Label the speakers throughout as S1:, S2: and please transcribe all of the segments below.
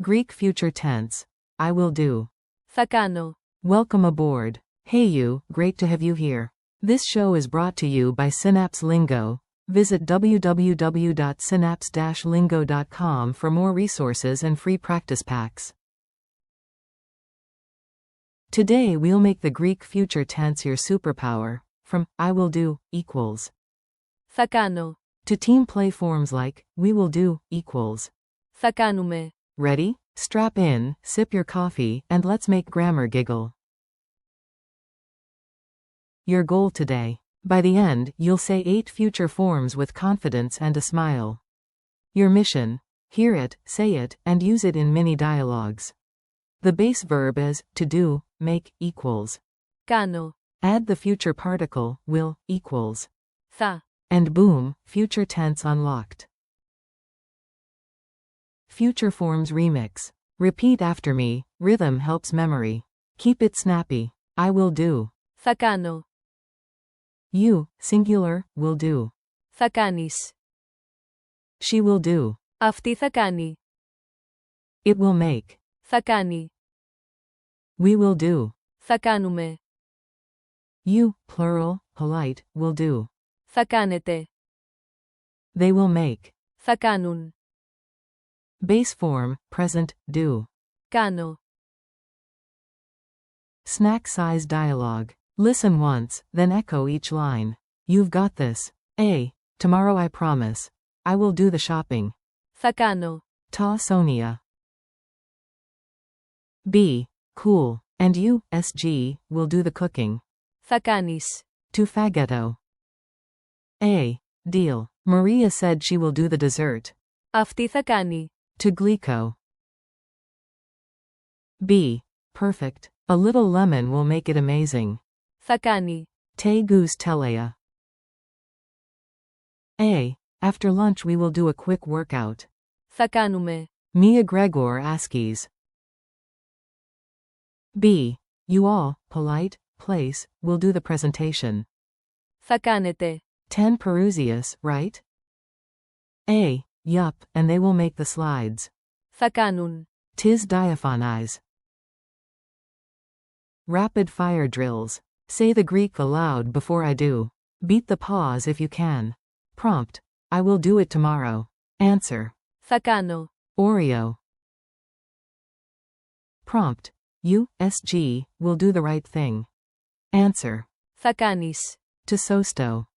S1: Greek future tense. I will do.
S2: Θα κάνω.
S1: Welcome aboard. Hey you, great to have you here. This show is brought to you by Synapse Lingo. Visit www.synapse-lingo.com for more resources and free practice packs. Today we'll make the Greek future tense your superpower, from I will do equals
S2: Θα κάνω.
S1: to team play forms like we will do equals.
S2: Θα κάνουμε.
S1: Ready? Strap in, sip your coffee, and let's make grammar giggle. Your goal today. By the end, you'll say 8 future forms with confidence and a smile. Your mission. Hear it, say it, and use it in mini dialogues. The base verb is to do, make equals.
S2: Κάνω.
S1: Add the future particle, will equals.
S2: Θα.
S1: And boom, future tense unlocked. Future forms remix. Repeat after me, rhythm helps memory. Keep it snappy. I will do.
S2: Θα κάνω.
S1: You, singular, will do.
S2: Θα κάνεις.
S1: She will do.
S2: Αυτή θα κάνει.
S1: It will make.
S2: Θα κάνει.
S1: We will do.
S2: Θα κάνουμε.
S1: You, plural, polite, will do.
S2: Θα κάνετε.
S1: They will make.
S2: Θα κάνουν.
S1: Base form, present, do.
S2: Κάνω.
S1: Snack size dialogue. Listen once, then echo each line. You've got this. A. Tomorrow I promise. I will do the shopping.
S2: Θα κάνω.
S1: Ta Sonia. B. Cool. And you, SG, will do the cooking.
S2: Θα κάνεις.
S1: To Faghetto. A. Deal. Maria said she will do the dessert.
S2: Αυτή θα κάνει.
S1: To Glico. B. Perfect. A little lemon will make it amazing.
S2: Θα κάνει.
S1: Te goose telea. A. After lunch we will do a quick workout.
S2: Θα κάνουμε.
S1: Mia Gregor Askis. B. You all, polite, place, will do the presentation.
S2: Θα κάνετε.
S1: 10 Perusius, right? A. Yup, and they will make the slides.
S2: Θα κάνουν.
S1: Tis diaphonize. Rapid fire drills. Say the Greek aloud before I do. Beat the pause if you can. Prompt. I will do it tomorrow. Answer.
S2: Θα κάνω.
S1: Oreo. Prompt. You, SG, will do the right thing. Answer.
S2: Θα κάνεις.
S1: To Sosto.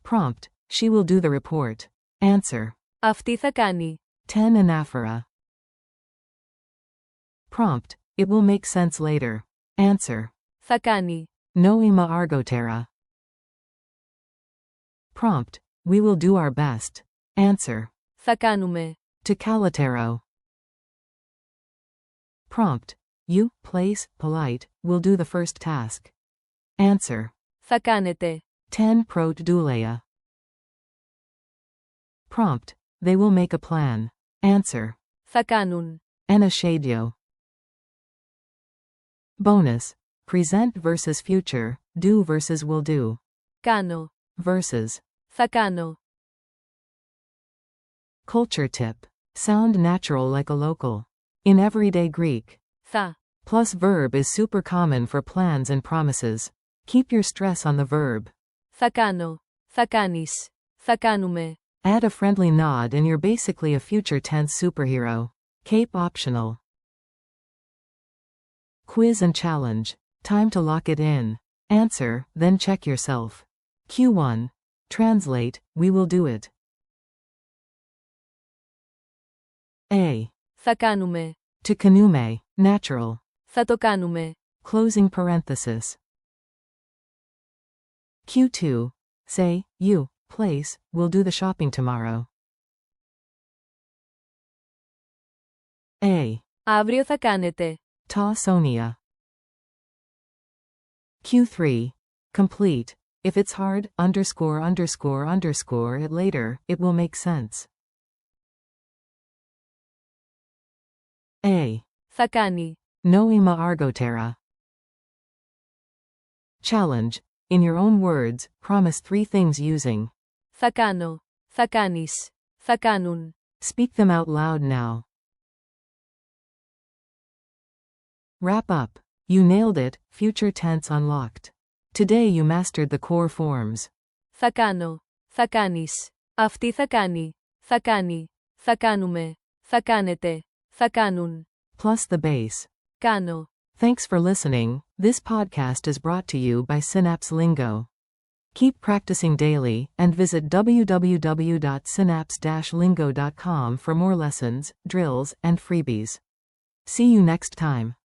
S1: Prompt. She will do the report. Answer.
S2: Αυτή θα κάνει.
S1: 10 Anaphora. Prompt. It will make sense later. Answer.
S2: Θα κάνει.
S1: Noema Argotera. Prompt. We will do our best. Answer.
S2: Θα κάνουμε.
S1: To Calatero. Prompt. You, place, polite, will do the first task. Answer.
S2: Θα κάνετε.
S1: 10 Prot Dulea. Prompt. They will make a plan. Answer.
S2: Θα κάνουν.
S1: Enashadio. Bonus. Present versus future, do versus will do.
S2: Κάνω.
S1: Versus.
S2: Θα κάνω.
S1: Culture tip. Sound natural like a local. In everyday Greek.
S2: Θα.
S1: Plus verb is super common for plans and promises. Keep your stress on the verb.
S2: Θα κάνω. Θα κάνεις. Θα κάνουμε.
S1: Add a friendly nod and you're basically a future tense superhero. Cape optional. Quiz and challenge. Time to lock it in. Answer, then check yourself. Q1. Translate, we will do it. A.
S2: Θα κάνουμε.
S1: To kanume, natural.
S2: Θα το κάνουμε.
S1: Closing parenthesis. Q2. Say, you, place, will do the shopping tomorrow. A.
S2: Αύριο θα κάνετε.
S1: Ta Sonia. Q3. Complete. If it's hard, underscore underscore underscore it later, it will make sense. A.
S2: Θα κάνει.
S1: Noema Argotera. Challenge. In your own words, promise 3 things using
S2: Θα κάνω. Θα κάνεις. Θα κάνουν.
S1: Speak them out loud now. Wrap up. You nailed it, future tense unlocked. Today you mastered the core forms.
S2: Θα κάνω. Θα κάνεις. Αυτή θα κάνει. Θα κάνει. Θα κάνουμε. Θα κάνετε. Θα κάνουν.
S1: Plus the base.
S2: Κάνω.
S1: Thanks for listening. This podcast is brought to you by Synapse Lingo. Keep practicing daily, and visit www.synapse-lingo.com for more lessons, drills, and freebies. See you next time.